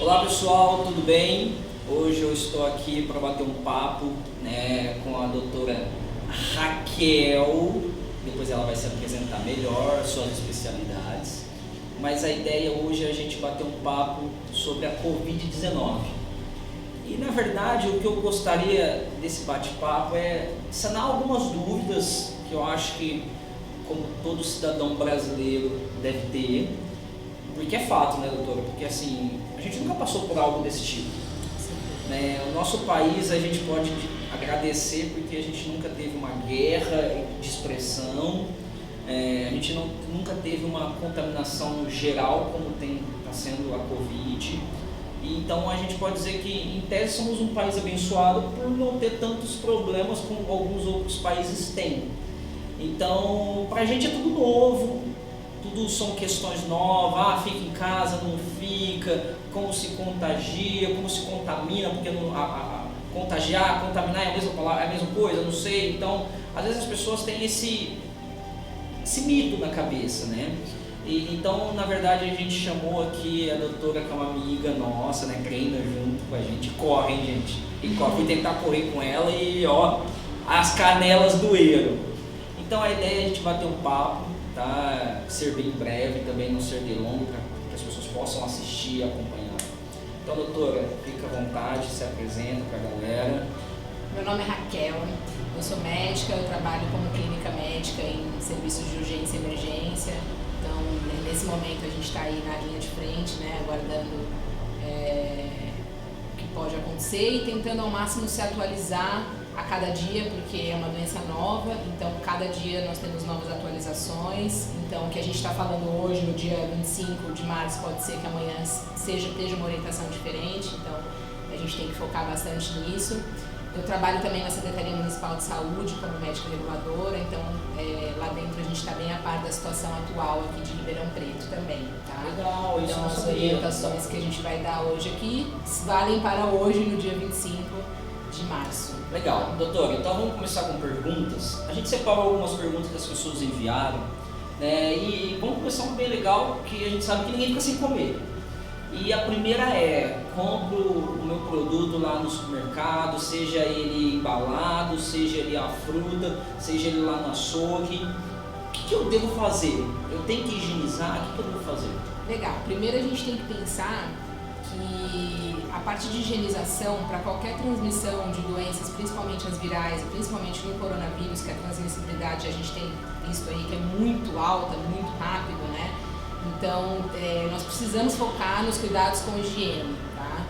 Olá pessoal, tudo bem? Hoje eu estou aqui para bater um papo, com a doutora Raquel. Depois ela vai se apresentar melhor, suas especialidades. Mas a ideia hoje é a gente bater um papo sobre a Covid-19. E na verdade o que eu gostaria desse bate-papo é sanar algumas dúvidas que eu acho que, como todo cidadão brasileiro deve ter, porque é fato, né, doutora? Porque assim, a gente nunca passou por algo desse tipo. O nosso país a gente pode agradecer porque a gente nunca teve uma guerra de expressão, a gente nunca teve uma contaminação geral como está sendo a Covid. Então a gente pode dizer que, em tese, somos um país abençoado por não ter tantos problemas como alguns outros países têm. Então, pra gente é tudo novo, tudo são questões novas, fica em casa, não fica, como se contagia, como se contamina, porque contagiar, contaminar é a mesma palavra, é a mesma coisa, não sei. Então, às vezes as pessoas têm esse mito na cabeça, né? Então, na verdade, a gente chamou aqui a doutora, que é uma amiga nossa, né, treina junto com a gente, corre, hein, gente? E fui tentar correr com ela e, as canelas doeram. Então, a ideia é a gente bater um papo, tá? Ser bem breve, também não ser de longo, para que as pessoas possam assistir e acompanhar. Então, doutora, fica à vontade, se apresenta para a galera. Meu nome é Raquel, eu sou médica, eu trabalho como clínica médica em serviços de urgência e emergência. Então, nesse momento a gente está aí na linha de frente, né, aguardando o que pode acontecer e tentando ao máximo se atualizar a cada dia, porque é uma doença nova, então cada dia nós temos novas atualizações. Então, o que a gente está falando hoje, no dia 25 de março, pode ser que amanhã esteja uma orientação diferente, então a gente tem que focar bastante nisso. Eu trabalho também na Secretaria Municipal de Saúde como médica reguladora, então lá dentro a gente está bem a par da situação atual aqui de Ribeirão Preto também, tá? Legal, isso então não as sabia. orientações que a gente vai dar hoje aqui valem para hoje, no dia 25 de março. Legal, doutora, então vamos começar com perguntas. A gente separou algumas perguntas que as pessoas enviaram, né? E vamos começar um bem legal, que a gente sabe que ninguém fica sem comer. E a primeira é: compro o meu produto lá no supermercado, seja ele embalado, seja ele a fruta, seja ele lá no açougue. O que eu devo fazer? Eu tenho que higienizar? O que eu devo fazer? Legal, primeiro a gente tem que pensar que a parte de higienização para qualquer transmissão de doenças, principalmente as virais, principalmente no coronavírus, que a transmissibilidade a gente tem visto aí que é muito alta, muito rápido, né? Então, nós precisamos focar nos cuidados com higiene, tá?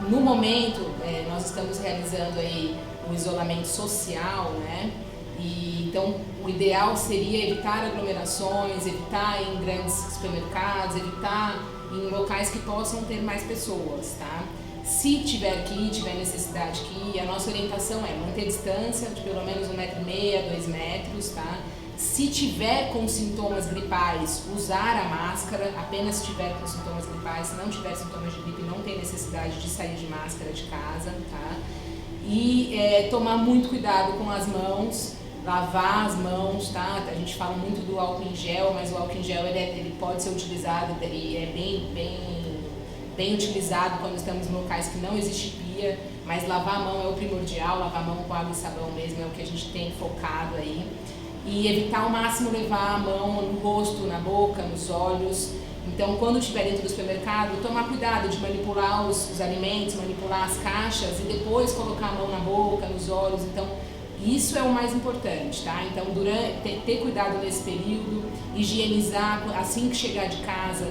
No momento, nós estamos realizando aí o isolamento social, né? E, então, o ideal seria evitar aglomerações, evitar em grandes supermercados, evitar em locais que possam ter mais pessoas, tá? Se tiver que ir, tiver necessidade que ir, a nossa orientação é manter distância de pelo menos 1,5 m, 2 metros, tá? Se tiver com sintomas gripais, usar a máscara, apenas se tiver com sintomas gripais. Se não tiver sintomas de gripe, não tem necessidade de sair de máscara de casa, tá? E tomar muito cuidado com as mãos, lavar as mãos, tá? A gente fala muito do álcool em gel, mas o álcool em gel ele pode ser utilizado e é bem utilizado quando estamos em locais que não existe pia, mas lavar a mão é o primordial, lavar a mão com água e sabão mesmo é o que a gente tem focado aí. E evitar ao máximo levar a mão no rosto, na boca, nos olhos. Então, quando estiver dentro do supermercado, tomar cuidado de manipular os alimentos, manipular as caixas e depois colocar a mão na boca, nos olhos. Então, isso é o mais importante, tá? Então, ter cuidado nesse período, higienizar assim que chegar de casa,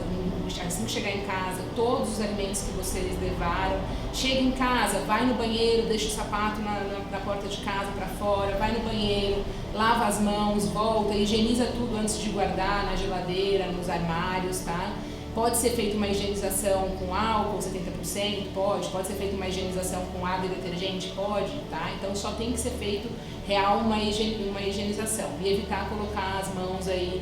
assim que chegar em casa, todos os alimentos que vocês levaram. Chega em casa, vai no banheiro, deixa o sapato na porta de casa para fora, vai no banheiro, lava as mãos, volta, higieniza tudo antes de guardar na geladeira, nos armários, tá? Pode ser feita uma higienização com álcool, 70%? Pode ser feita uma higienização com água e detergente? Pode, tá? Então só tem que ser feito real uma higienização e evitar colocar as mãos aí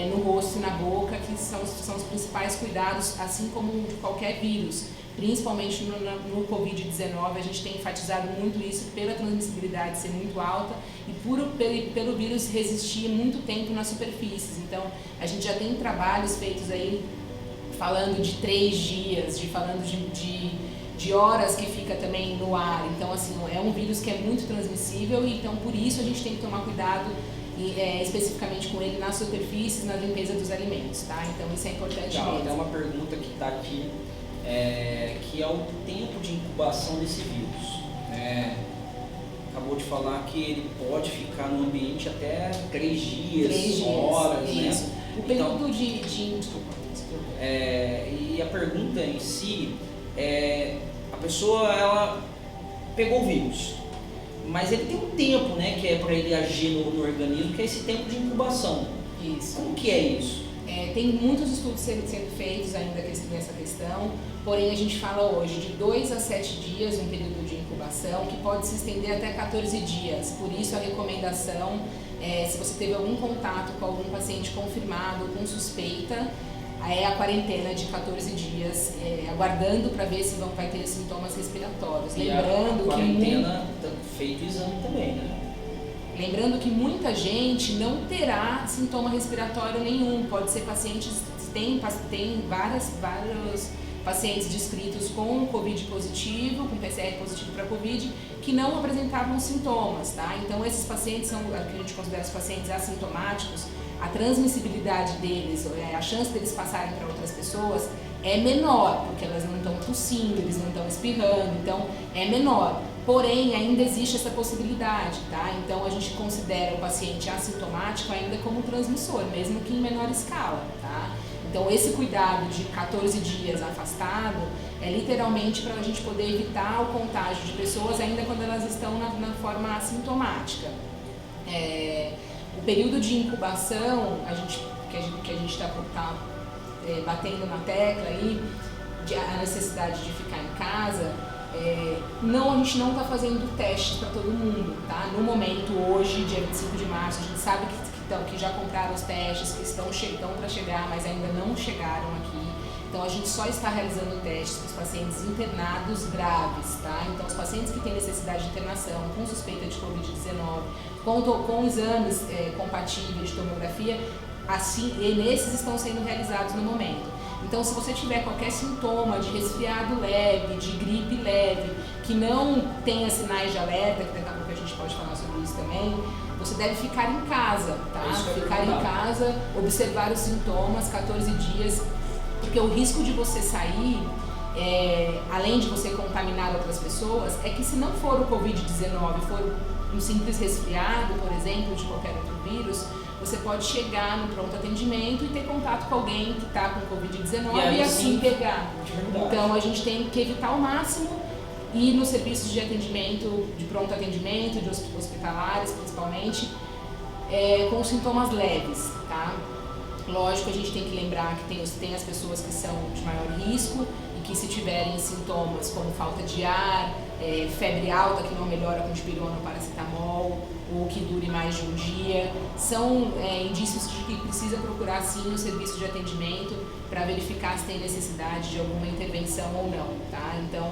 no rosto e na boca, que são os principais cuidados, assim como de qualquer vírus. Principalmente no Covid-19, a gente tem enfatizado muito isso pela transmissibilidade ser muito alta e pelo vírus resistir muito tempo nas superfícies. Então, a gente já tem trabalhos feitos aí falando de 3 dias, falando de horas que fica também no ar. Então, assim, é um vírus que é muito transmissível e então por isso a gente tem que tomar cuidado especificamente com ele nas superfícies, na limpeza dos alimentos, tá? Então isso é importante mesmo. Tem uma pergunta que está aqui, que é o tempo de incubação desse vírus. Acabou de falar que ele pode ficar no ambiente até 3 dias, horas, isso. né? O período Desculpa. E a pergunta em si a pessoa ela pegou o vírus, mas ele tem um tempo, né, que é para ele agir no organismo, que é esse tempo de incubação. Isso. Como que é isso? Tem muitos estudos sendo feitos ainda nessa questão, porém a gente fala hoje de 2 a 7 dias, um período de incubação, que pode se estender até 14 dias. Por isso a recomendação, se você teve algum contato com algum paciente confirmado, com suspeita, a quarentena de 14 dias, aguardando para ver se vai ter sintomas respiratórios. Lembrando a quarentena feito o exame também, né? Lembrando que muita gente não terá sintoma respiratório nenhum. Pode ser pacientes, tem vários pacientes descritos com Covid positivo, com PCR positivo para Covid, que não apresentavam sintomas, tá? Então esses pacientes são o que a gente considera os pacientes assintomáticos. A transmissibilidade deles, a chance deles passarem para outras pessoas é menor, porque elas não estão tossindo, eles não estão espirrando, então é menor. Porém, ainda existe essa possibilidade, tá? Então a gente considera o paciente assintomático ainda como transmissor, mesmo que em menor escala, tá? Então esse cuidado de 14 dias afastado é literalmente para a gente poder evitar o contágio de pessoas ainda quando elas estão na forma assintomática. O período de incubação, que a gente está batendo na tecla aí, a necessidade de ficar em casa, a gente não está fazendo testes para todo mundo, tá? No momento, hoje, dia 25 de março, a gente sabe que já compraram os testes, que estão para chegar, mas ainda não chegaram aqui. Então a gente só está realizando testes para os pacientes internados graves, tá? Então os pacientes que têm necessidade de internação, com suspeita de Covid-19, com exames compatíveis de tomografia, nesses estão sendo realizados no momento. Então se você tiver qualquer sintoma de resfriado leve, de gripe leve, que não tenha sinais de alerta, que daqui a pouco a gente pode falar sobre isso também, você deve ficar em casa, tá? Ficar em casa, observar os sintomas, 14 dias, porque o risco de você sair, além de você contaminar outras pessoas, é que se não for o Covid-19, for um simples resfriado, por exemplo, de qualquer outro vírus, você pode chegar no pronto atendimento e ter contato com alguém que está com Covid-19 e assim pegar. Então a gente tem que evitar ao máximo ir nos serviços de atendimento, de pronto atendimento, de hospitalares principalmente, com sintomas leves, tá? Lógico, a gente tem que lembrar que tem as pessoas que são de maior risco e que se tiverem sintomas como falta de ar, febre alta que não melhora com dipirona ou paracetamol, ou que dure mais de um dia, são indícios de que precisa procurar sim o serviço de atendimento para verificar se tem necessidade de alguma intervenção ou não, tá? Então,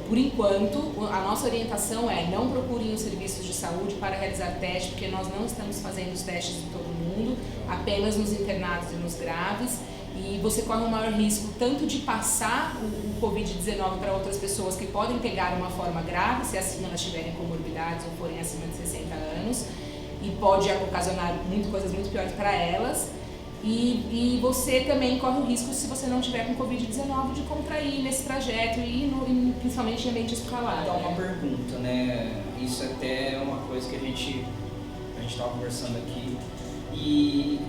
por enquanto, a nossa orientação é não procurem os serviços de saúde para realizar testes, porque nós não estamos fazendo os testes em todo mundo, apenas nos internados e nos graves, e você corre um maior risco tanto de passar o Covid-19 para outras pessoas que podem pegar uma forma grave, se assim elas tiverem comorbidades ou forem acima de 60 anos, e pode ocasionar coisas muito piores para elas. E você também corre o risco, se você não tiver com Covid-19, de contrair nesse trajeto e principalmente em ambiente hospitalar. Então, uma pergunta, né? Isso até é uma coisa que a gente estava conversando aqui. E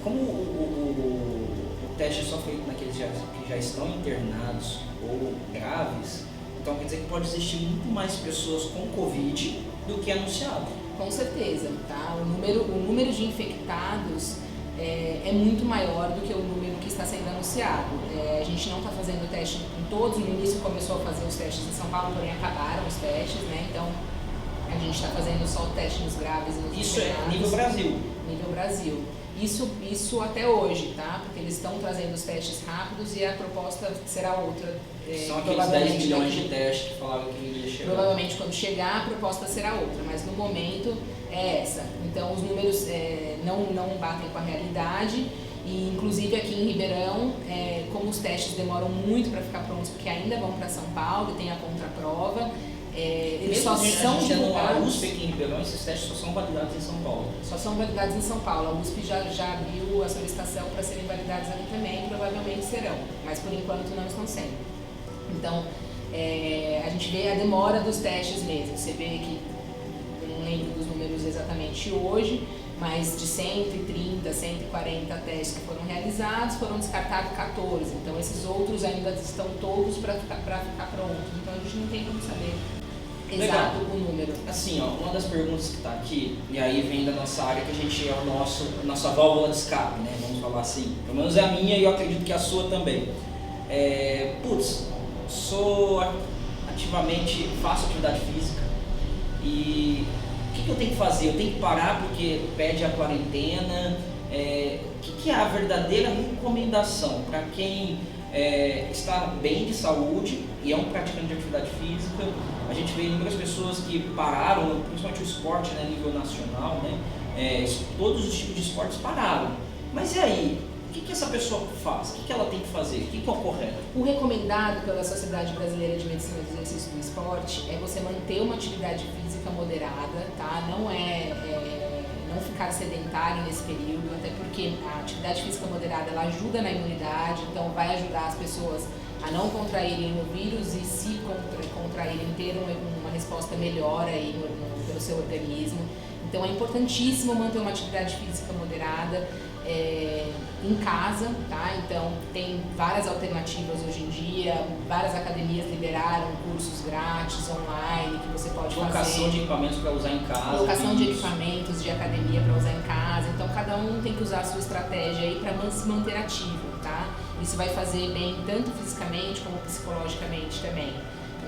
como o teste é só feito naqueles que já estão internados ou graves, então quer dizer que pode existir muito mais pessoas com Covid do que anunciado. Com certeza, tá? O número de infectados é muito maior do que o número que está sendo anunciado. A gente não está fazendo teste em todos, no início começou a fazer os testes em São Paulo, porém acabaram os testes, né? Então a gente está fazendo só o teste nos graves e nos Isso internados. É nível Brasil? Nível Brasil. Isso até hoje, tá? Porque eles estão trazendo os testes rápidos e a proposta será outra. São aqueles 10 milhões de testes que falavam que iria chegar. Provavelmente quando chegar a proposta será outra, mas no momento é essa. Então os números não batem com a realidade E, inclusive aqui em Ribeirão, como os testes demoram muito para ficar prontos, porque ainda vão para São Paulo, tem a contraprova, eles só são divulgados. A USP aqui em Ribeirão, esses testes só são validados em São Paulo. Só são validados em São Paulo. A USP já abriu a solicitação para serem validados ali também, provavelmente serão, mas por enquanto não estão sendo. Então, a gente vê a demora dos testes mesmo. Você vê que, não lembro dos números exatamente hoje, mas de 130, 140 testes que foram realizados, foram descartados 14. Então, esses outros ainda estão todos para ficar prontos. Então, a gente não tem como saber exato o número. Assim, ó, uma das perguntas que está aqui, e aí vem da nossa área, que a gente é a nossa válvula de escape, né? Vamos falar assim. Pelo menos é a minha e eu acredito que a sua também. Faço atividade física e o que eu tenho que fazer? Eu tenho que parar porque pede a quarentena. O que é a verdadeira recomendação para quem está bem de saúde e é um praticante de atividade física? A gente vê inúmeras pessoas que pararam, principalmente o esporte, né, a nível nacional, né? Todos os tipos de esportes pararam. Mas e aí? O que essa pessoa faz? O que ela tem que fazer? O que é o correto? O recomendado pela Sociedade Brasileira de Medicina do Exercício do Esporte é você manter uma atividade física moderada, tá? Não ficar sedentário nesse período, até porque a atividade física moderada ela ajuda na imunidade, então vai ajudar as pessoas a não contraírem o vírus e se contraírem ter uma resposta melhor aí pelo seu organismo. Então é importantíssimo manter uma atividade física moderada em casa, tá? Então tem várias alternativas hoje em dia, várias academias liberaram cursos grátis online que você pode fazer. Locação de equipamentos para usar em casa. Locação de equipamentos de academia para usar em casa. Então cada um tem que usar a sua estratégia aí para se manter ativo, tá? Isso vai fazer bem tanto fisicamente como psicologicamente também.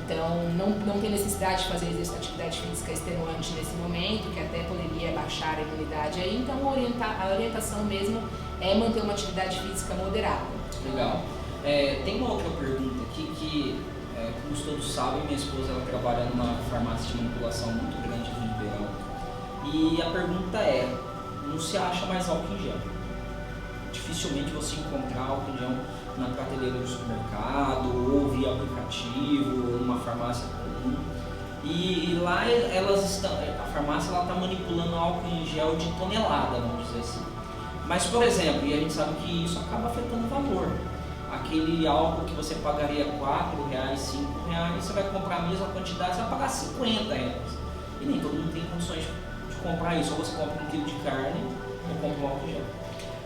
Então, não tem necessidade de fazer atividade física extenuante nesse momento, que até poderia baixar a imunidade aí. Então, a orientação mesmo é manter uma atividade física moderada. Legal. Tem uma outra pergunta aqui que, como todos sabem, minha esposa ela trabalha numa farmácia de manipulação muito grande aqui em Ribeirão. E a pergunta não se acha mais álcool em gel. Dificilmente você encontrar álcool em gel na prateleira do supermercado ou via aplicativo, numa farmácia comum. E lá a farmácia está manipulando álcool em gel de tonelada, vamos dizer assim. Mas, por exemplo, e a gente sabe que isso acaba afetando o valor. Aquele álcool que você pagaria R$4, R$5, você vai comprar a mesma quantidade, você vai pagar R$50. E nem todo mundo tem condições de comprar isso. Ou você compra 1 quilo de carne ou compra um álcool em gel.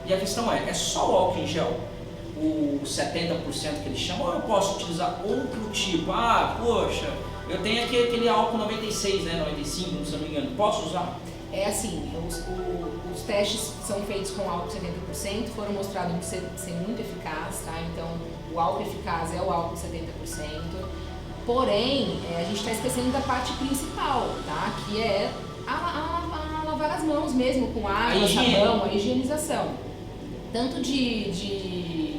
E a questão é só o álcool em gel? O 70% que eles chamam, ou eu posso utilizar outro tipo? Poxa, eu tenho aqui aquele álcool 96, né, 95, se não me engano, posso usar? É assim, os testes são feitos com álcool 70%, foram mostrados ser muito eficaz, tá? Então, o álcool eficaz é o álcool 70%, porém, a gente está esquecendo da parte principal, tá? Que é a lavar as mãos mesmo com água, sabão, a higienização. Tanto de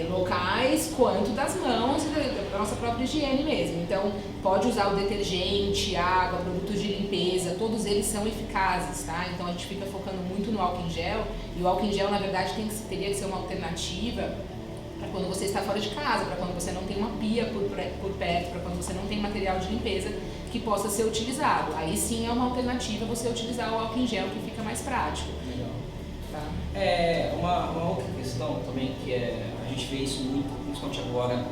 locais quanto das mãos e da nossa própria higiene mesmo. Então, pode usar o detergente, água, produtos de limpeza, todos eles são eficazes, tá? Então, a gente fica focando muito no álcool em gel, e o álcool em gel, na verdade, teria que ser uma alternativa para quando você está fora de casa, para quando você não tem uma pia por perto, para quando você não tem material de limpeza que possa ser utilizado. Aí sim é uma alternativa você utilizar o álcool em gel, que fica mais prático. Tá? Uma outra questão também, que a gente vê isso muito, principalmente agora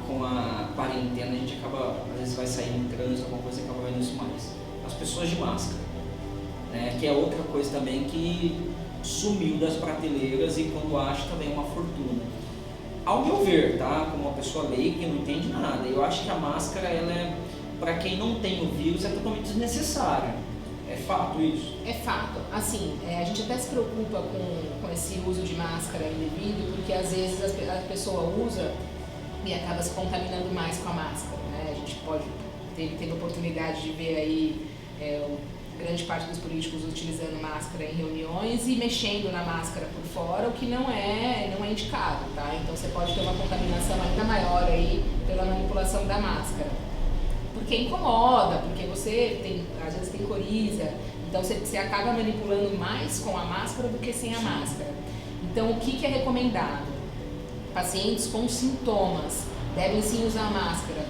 com a quarentena, a gente acaba, às vezes vai sair no trânsito, alguma coisa, e acaba vendo isso mais. As pessoas de máscara, né, que é outra coisa também que sumiu das prateleiras e quando acha também é uma fortuna. Ao meu ver, tá, como uma pessoa leiga que não entende nada, eu acho que a máscara, para quem não tem o vírus, é totalmente desnecessária. É fato isso? É fato. Assim, a gente até se preocupa com esse uso de máscara indevido, porque às vezes a pessoa usa e acaba se contaminando mais com a máscara, né? A gente pode ter oportunidade de ver aí grande parte dos políticos utilizando máscara em reuniões e mexendo na máscara por fora, o que não é indicado, tá? Então você pode ter uma contaminação ainda maior aí pela manipulação da máscara. Porque incomoda, porque você às vezes tem coriza, então você acaba manipulando mais com a máscara do que sem a máscara. Então, o que é recomendado? Pacientes com sintomas devem sim usar máscara,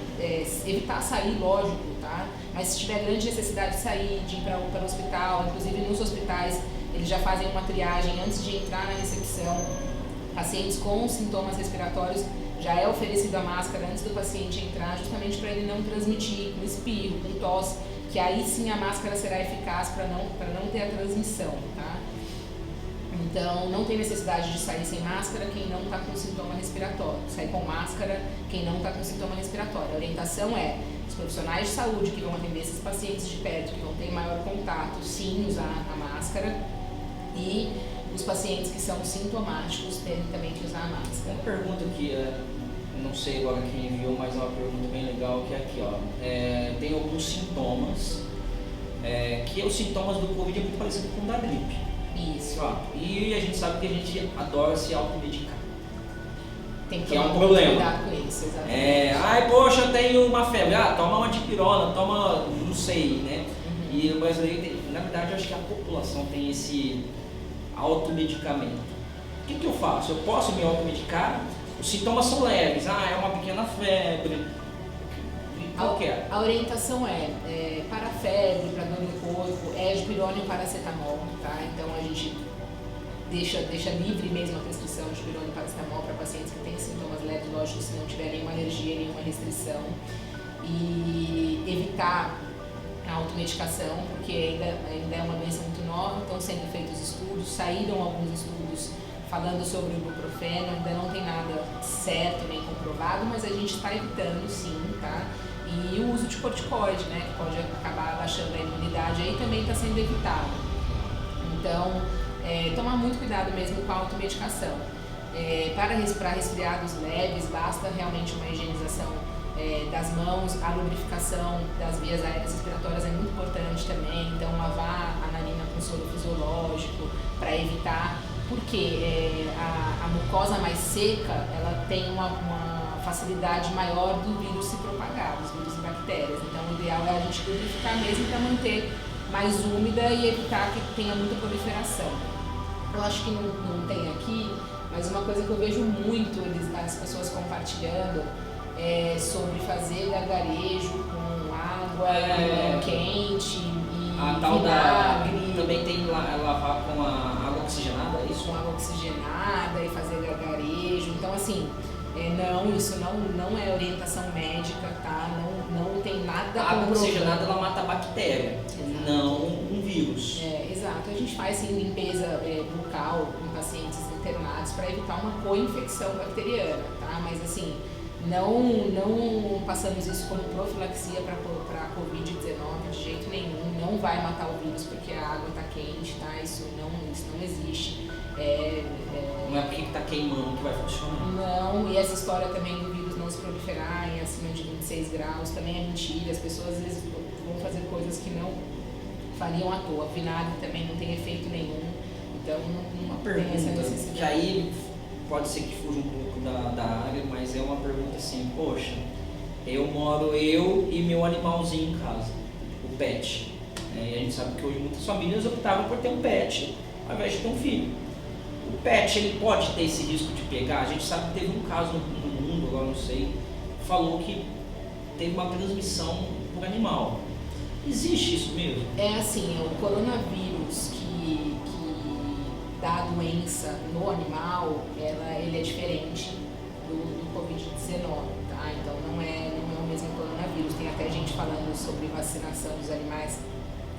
evitar sair, lógico, tá? Mas se tiver grande necessidade de sair, de ir para o hospital, inclusive nos hospitais, eles já fazem uma triagem antes de entrar na recepção. Pacientes com sintomas respiratórios, já é oferecido a máscara antes do paciente entrar, justamente para ele não transmitir com espirro, com tosse, que aí sim a máscara será eficaz para não ter a transmissão, tá? Então, não tem necessidade de sair sem máscara quem não está com sintoma respiratório. Sair com máscara quem não está com sintoma respiratório. A orientação é, os profissionais de saúde que vão atender esses pacientes de perto, que vão ter maior contato, sim, usar a máscara. E os pacientes que são sintomáticos têm também que usar a máscara. Uma pergunta que não sei agora quem enviou, mas é uma pergunta bem legal, que é aqui, ó. Tem alguns sintomas, que os sintomas do Covid é muito parecido com o da gripe. Isso. E a gente sabe que a gente adora se automedicar. Tem que é um problema. Cuidado com isso, exatamente. Ai, poxa, eu tenho uma febre. Toma uma dipirona, toma, não sei, né? Uhum. E o brasileiro tem, na verdade, eu acho que a população tem esse automedicamento. O que eu faço? Eu posso me automedicar? Os sintomas são leves. É uma pequena febre. A orientação para a febre, para dor no corpo, é dipirona e paracetamol, tá? Então a gente deixa livre mesmo a prescrição de dipirona e paracetamol para pacientes que têm sintomas leves, lógico, se não tiver nenhuma alergia, nenhuma restrição. E evitar a automedicação, porque ainda é uma doença muito nova, estão sendo feitos estudos, saíram alguns estudos falando sobre o ibuprofeno, ainda não tem nada certo nem comprovado, mas a gente está evitando sim, tá? E o uso de corticoide, né, que pode acabar abaixando a imunidade, aí também está sendo evitado. Então, tomar muito cuidado mesmo com a automedicação. Para resfriados leves, basta realmente uma higienização das mãos, a lubrificação das vias aéreas respiratórias é muito importante também, então lavar a narina com soro fisiológico para evitar, porque a mucosa mais seca, ela tem uma facilidade maior do vírus se propagar, dos vírus e bactérias. Então, o ideal é a gente lubrificar mesmo para manter mais úmida e evitar que tenha muita proliferação. Eu acho que não tem aqui, mas uma coisa que eu vejo muito as pessoas compartilhando é sobre fazer gargarejo com água quente e vinagre. Também tem lavar com a água oxigenada, é isso? Com água oxigenada e fazer gargarejo. Então, assim, isso não é orientação médica, tá? Não tem nada. A água oxigenada ela mata a bactéria, não um vírus. Exato. A gente faz sim, limpeza bucal em pacientes internados para evitar uma co-infecção bacteriana, tá? Mas assim, não passamos isso como profilaxia para a Covid-19 de jeito nenhum. Não vai matar o vírus porque a água está quente, tá? Isso não existe. Não é porque está queimando que vai funcionar. Não, e essa história também do vírus não se proliferar em acima de 26 graus também é mentira. As pessoas às vezes vão fazer coisas que não fariam à toa. Vinagre também não tem efeito nenhum. Então uma tem pergunta essa necessidade. Que aí pode ser que fuja um pouco da área, mas é uma pergunta assim, poxa, eu e meu animalzinho em casa, o pet. E a gente sabe que hoje muitas famílias optaram por ter um pet ao invés de ter um filho. O pet, ele pode ter esse risco de pegar? A gente sabe que teve um caso no mundo, agora não sei, falou que teve uma transmissão por animal. Existe isso mesmo? É assim, o coronavírus que dá a doença no animal, ele é diferente do Covid-19, tá? Então não é o mesmo coronavírus. Tem até gente falando sobre vacinação dos animais,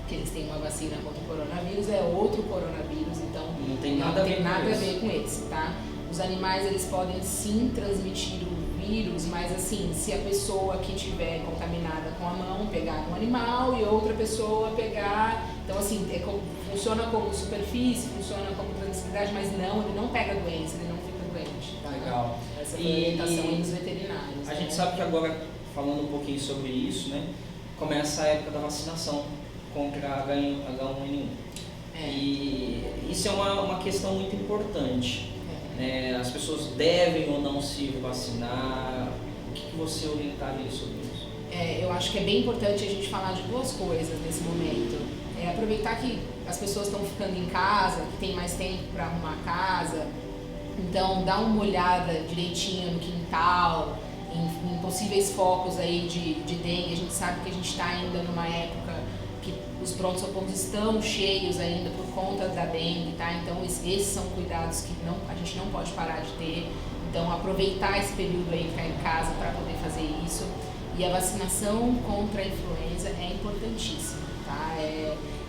que eles têm uma vacina contra o coronavírus, é outro coronavírus, então não tem nada a ver com esse, tá? Os animais, eles podem sim transmitir o vírus, mas assim, se a pessoa que estiver contaminada com a mão pegar um animal e outra pessoa pegar, então assim, funciona como superfície, funciona como transmissibilidade, mas ele não pega doença, ele não fica doente, tá? Legal. Essa foi a orientação dos veterinários. A gente sabe que agora, falando um pouquinho sobre isso, né, começa a época da vacinação contra H1N1. E isso é uma questão muito importante. As pessoas devem ou não se vacinar. O que você orientaria sobre isso? Eu acho que é bem importante a gente falar de duas coisas nesse momento. Aproveitar que as pessoas estão ficando em casa, que tem mais tempo para arrumar a casa, Então dá uma olhada direitinho no quintal, em possíveis focos aí de dengue. A gente sabe que a gente está ainda numa época que os prontos-socorros estão cheios ainda por conta da dengue, tá? Então esses são cuidados que a gente não pode parar de ter. Então aproveitar esse período aí, ficar em casa para poder fazer isso. E a vacinação contra a influenza é importantíssima, tá?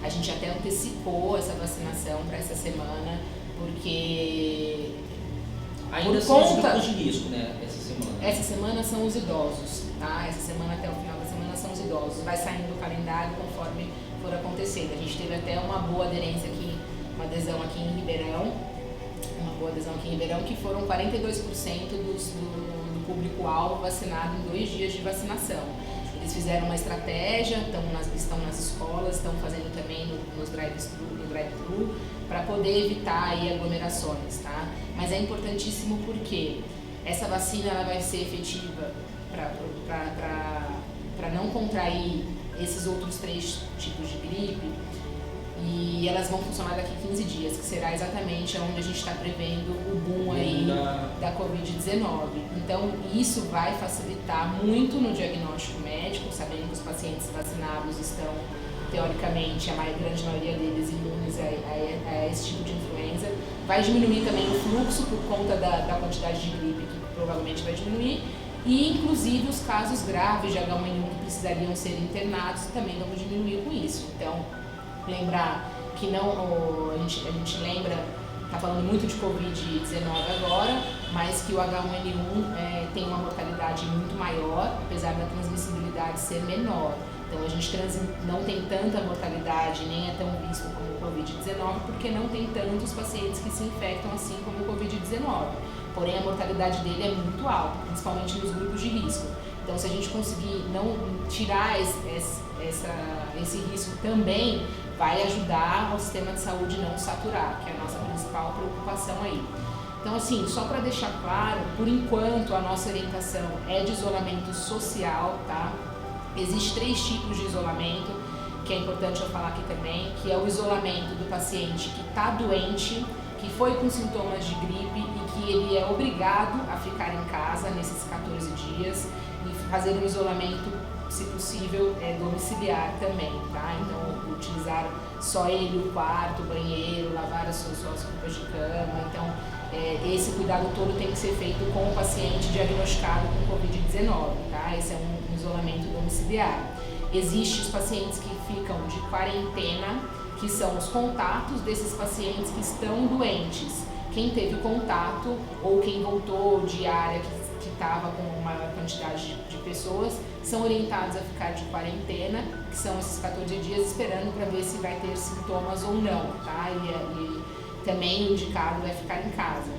A gente até antecipou essa vacinação para essa semana, porque ainda são os grupos de risco, né, essa semana? Essa semana são os idosos, tá? Essa semana até o final da semana são os idosos. Vai saindo o calendário conforme for acontecendo. A gente teve até uma boa aderência aqui, uma adesão aqui em Ribeirão, que foram 42% do público-alvo vacinado em 2 dias de vacinação. Eles fizeram uma estratégia, estão nas escolas, estão fazendo também no drive-thru, para poder evitar aí aglomerações, tá? Mas é importantíssimo porque essa vacina ela vai ser efetiva para não contrair esses outros 3 tipos de gripe, e elas vão funcionar daqui a 15 dias, que será exatamente onde a gente está prevendo o boom aí da Covid-19. Então, isso vai facilitar muito no diagnóstico médico, sabendo que os pacientes vacinados estão, teoricamente, a grande maioria deles imunes a esse tipo de influenza. Vai diminuir também o fluxo por conta da quantidade de gripe, que provavelmente vai diminuir, e inclusive os casos graves de H1N1 que precisariam ser internados também vão diminuir com isso. Então, lembrar que a gente lembra, está falando muito de Covid-19 agora, mas que o H1N1 tem uma mortalidade muito maior, apesar da transmissibilidade ser menor. Então a gente não tem tanta mortalidade, nem é tão visto como o Covid-19, porque não tem tantos pacientes que se infectam assim como o Covid-19. Porém, a mortalidade dele é muito alta, principalmente nos grupos de risco. Então, se a gente conseguir não tirar esse risco também, vai ajudar o sistema de saúde não saturar, que é a nossa principal preocupação aí. Então, assim, só para deixar claro, por enquanto a nossa orientação é de isolamento social, tá? Existem 3 tipos de isolamento, que é importante eu falar aqui também, que é o isolamento do paciente que está doente, que foi com sintomas de gripe e que ele é obrigado a ficar em casa nesses 14 dias e fazer um isolamento, se possível, domiciliar também, tá? Então, utilizar só ele, o quarto, o banheiro, lavar as suas roupas de cama. Então, esse cuidado todo tem que ser feito com o paciente diagnosticado com Covid-19, tá? Esse é um isolamento domiciliar. Existem os pacientes que ficam de quarentena, que são os contatos desses pacientes que estão doentes. Quem teve contato ou quem voltou de área que estava com uma quantidade de pessoas, são orientados a ficar de quarentena, que são esses 14 dias, esperando para ver se vai ter sintomas ou não, tá? E também o indicado é ficar em casa.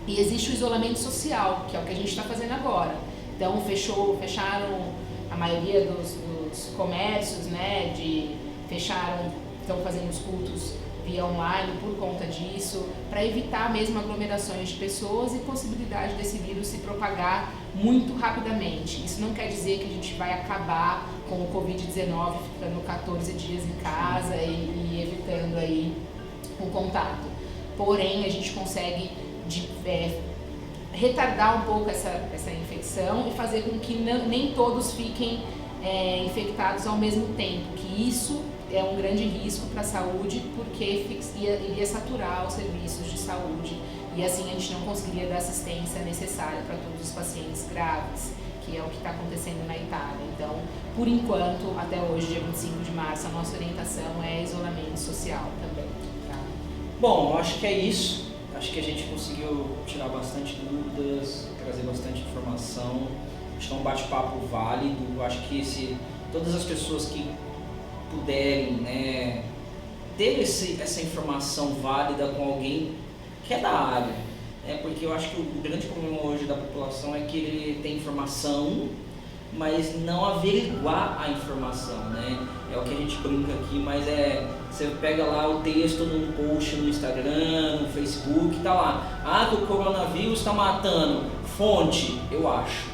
E existe o isolamento social, que é o que a gente está fazendo agora. Então, fecharam a maioria dos comércios, né? Estão fazendo os cultos via online por conta disso, para evitar mesmo aglomerações de pessoas e possibilidade desse vírus se propagar muito rapidamente. Isso não quer dizer que a gente vai acabar com o Covid-19 ficando 14 dias em casa e evitando aí o contato. Porém, a gente consegue retardar um pouco essa infecção e fazer com que nem todos fiquem infectados ao mesmo tempo, que isso é um grande risco para a saúde, porque iria saturar os serviços de saúde e assim a gente não conseguiria dar assistência necessária para todos os pacientes graves, que é o que está acontecendo na Itália. Então, por enquanto, até hoje, dia 25 de março, a nossa orientação é isolamento social também. Tá? Bom, eu acho que é isso. Acho que a gente conseguiu tirar bastante dúvidas, trazer bastante informação. Acho que é um bate-papo válido. Eu acho que todas as pessoas que puderem, né, ter essa informação válida com alguém que é da área, né, porque eu acho que o grande problema hoje da população é que ele tem informação, mas não averiguar a informação, né? É o que a gente brinca aqui, mas você pega lá o texto num post no Instagram, no Facebook, tá lá, que o coronavírus está matando, fonte, eu acho.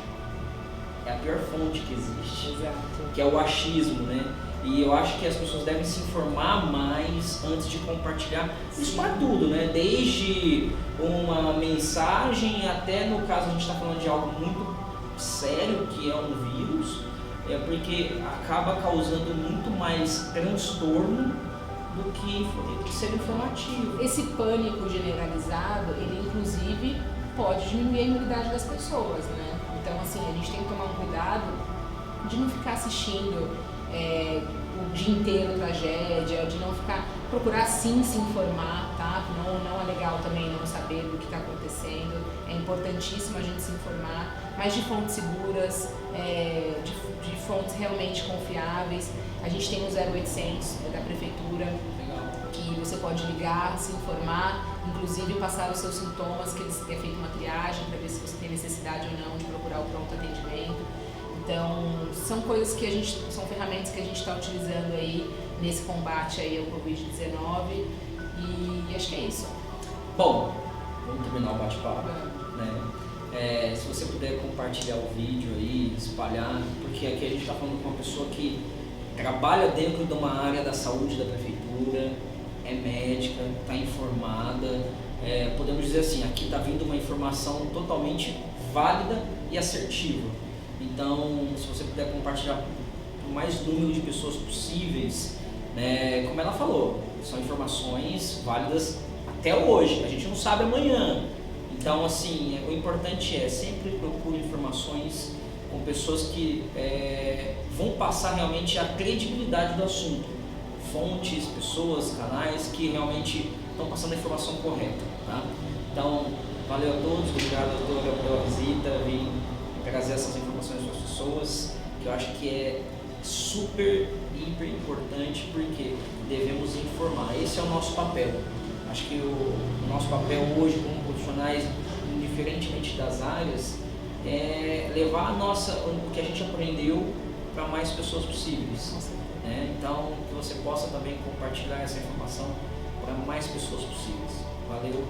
É a pior fonte que existe, Exato. Que é o achismo, né? E eu acho que as pessoas devem se informar mais antes de compartilhar isso para tudo, né? Desde uma mensagem até, no caso, a gente está falando de algo muito sério, que é um vírus, porque acaba causando muito mais transtorno do que ser informativo. Esse pânico generalizado, ele inclusive pode diminuir a imunidade das pessoas, né? Então, assim, a gente tem que tomar um cuidado de não ficar assistindo o dia inteiro tragédia, de não ficar, procurar sim se informar, tá? Não é legal também não saber do que está acontecendo, é importantíssimo a gente se informar, mas de fontes seguras, de fontes realmente confiáveis. A gente tem o 0800 da prefeitura, que você pode ligar, se informar, inclusive passar os seus sintomas, que eles têm feito uma triagem para ver se você tem necessidade ou não de procurar o pronto atendimento. Então, são coisas que são ferramentas que a gente está utilizando aí nesse combate aí ao Covid-19 e acho que é isso. Bom, vamos terminar o bate-papo, né? Se você puder compartilhar o vídeo aí, espalhar, porque aqui a gente está falando com uma pessoa que trabalha dentro de uma área da saúde da prefeitura, é médica, está informada, podemos dizer assim, aqui está vindo uma informação totalmente válida e assertiva. Então, se você puder compartilhar com o mais número de pessoas possíveis, né, como ela falou, são informações válidas até hoje, a gente não sabe amanhã. Então, assim, o importante sempre procure informações com pessoas que vão passar realmente a credibilidade do assunto. Fontes, pessoas, canais que realmente estão passando a informação correta, tá? Então, valeu a todos, obrigado doutora pela visita, vim trazer essas informações para as pessoas, que eu acho que é super, hiper importante, porque devemos informar, esse é o nosso papel. Acho que o nosso papel hoje como profissionais, indiferentemente das áreas, é levar o que a gente aprendeu para mais pessoas possíveis. Né? Então, que você possa também compartilhar essa informação para mais pessoas possíveis. Valeu!